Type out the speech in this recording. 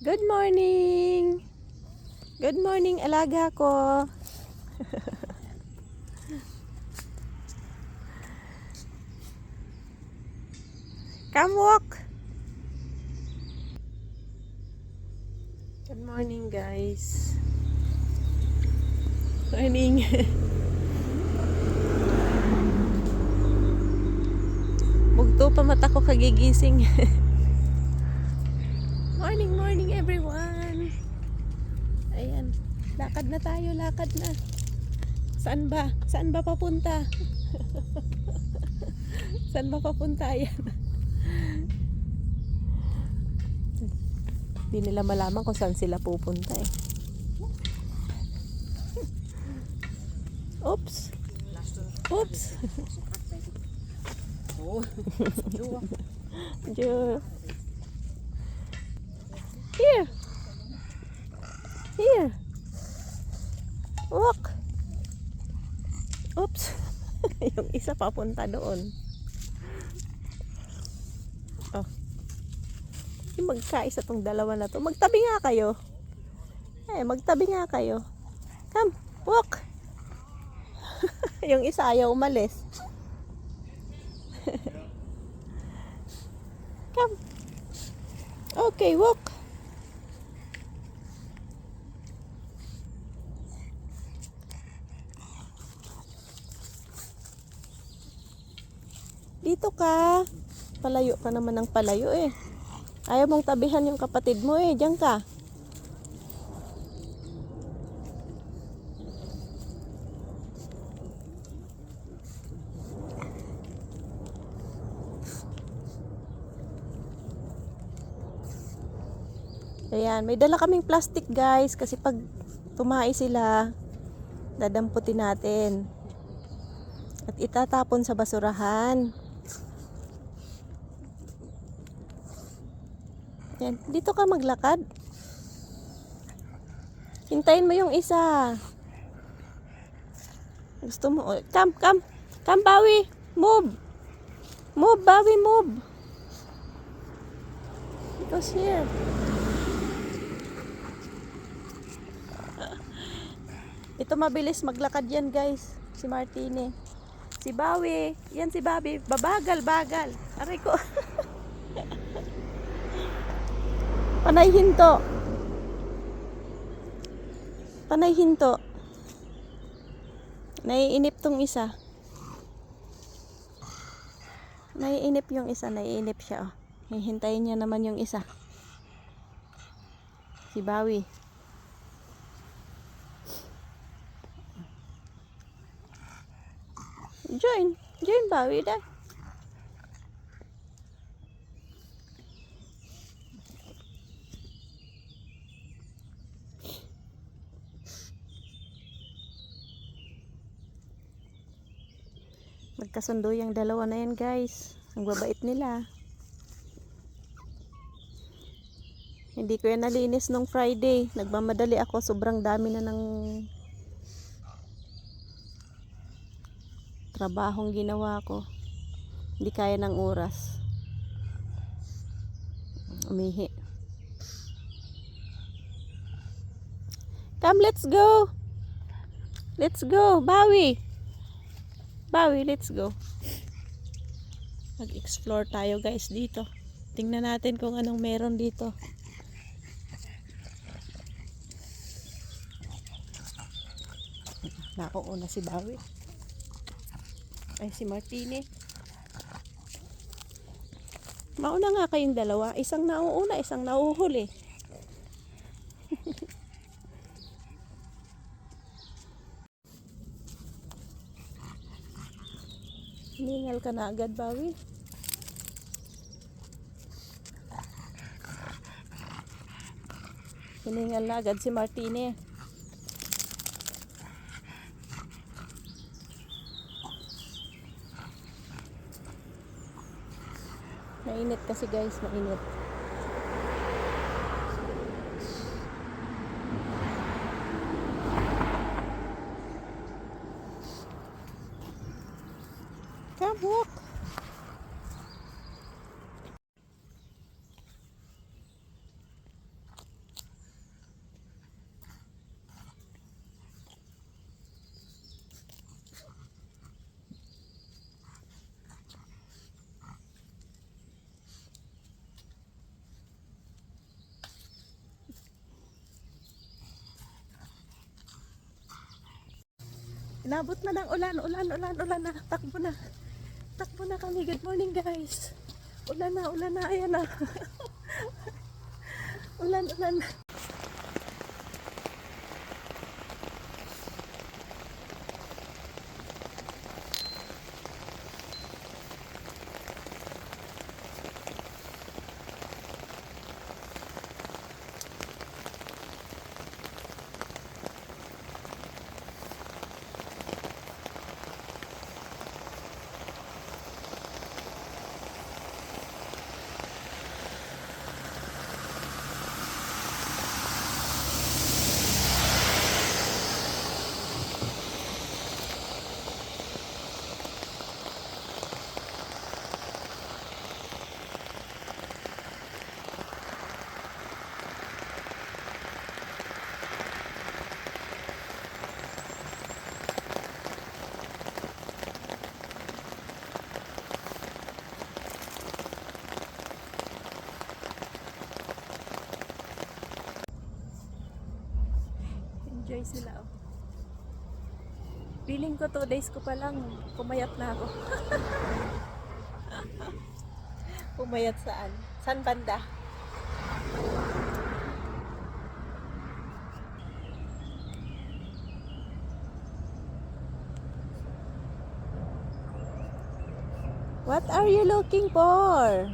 Good morning! Good morning, alaga ko. Come walk! Good morning, guys. Morning. Bugto pa mata ko kagigising. Morning, morning everyone. Ayan. Lakad na tayo, lakad na. Saan ba? Saan ba papunta? Saan ba papunta? Ayan. Hindi nila malaman kung saan sila pupunta eh. Oops. Oops. Jo. Here. Here. Walk. Oops. Yung isa papunta doon. Oh. Yung magkaisa tong dalawa na to. Magtabi nga kayo. Magtabi nga kayo. Come, walk. Yung isa ayaw umalis. Come. Okay, walk. Dito ka. Palayo ka naman ng palayo eh. Ayaw mong tabihan yung kapatid mo eh. Diyan ka. Ayan, may dala kaming plastic guys kasi pag tumai sila, dadamputin natin. At itatapon sa basurahan. Yan, dito ka maglakad. Hintayin mo yung isa. Gusto mo? Come, come. Come, Bawi. Move. Move, Bawi, move. Because here. Ito mabilis maglakad yan guys. Si Martine. Si Bawi. Yan si Bawi. Babagal, bagal. Aray ko. Panay hinto. Panay hinto. Naiinip tong isa. Naiinip yung isa. Naiinip siya. Oh. Hihintayin niya naman yung isa. Si Bawi. Join. Join Bawi dah. Magkasundo yung dalawa na yan guys. Ang babait nila. Hindi ko yan nalinis nung Friday. Nagmamadali ako. Sobrang dami na ng trabahong ginawa ko. Hindi kaya ng oras. Umihi. Come, let's go. Let's go. Bawi. Bawi, let's go. Mag-explore tayo guys dito. Tingnan natin kung anong meron dito. Nakuuna si Bawi. Ay, si Martine. Mauna nga kayong dalawa. Isang nauuna, isang nauhuli. Hiningal ka na agad, Bawi. Hiningal na agad si Martine. Mainit kasi guys, mainit. Come walk. Nabot na ng ulan, ulan na. Takbo na. Takbo na kami. Good morning, guys. Ulan na. Ayan na. ulan. Enjoy sila, oh. Feeling ko 2 days ko pa lang, pumayat na ako. Pumayat saan? Saan banda? What are you looking for?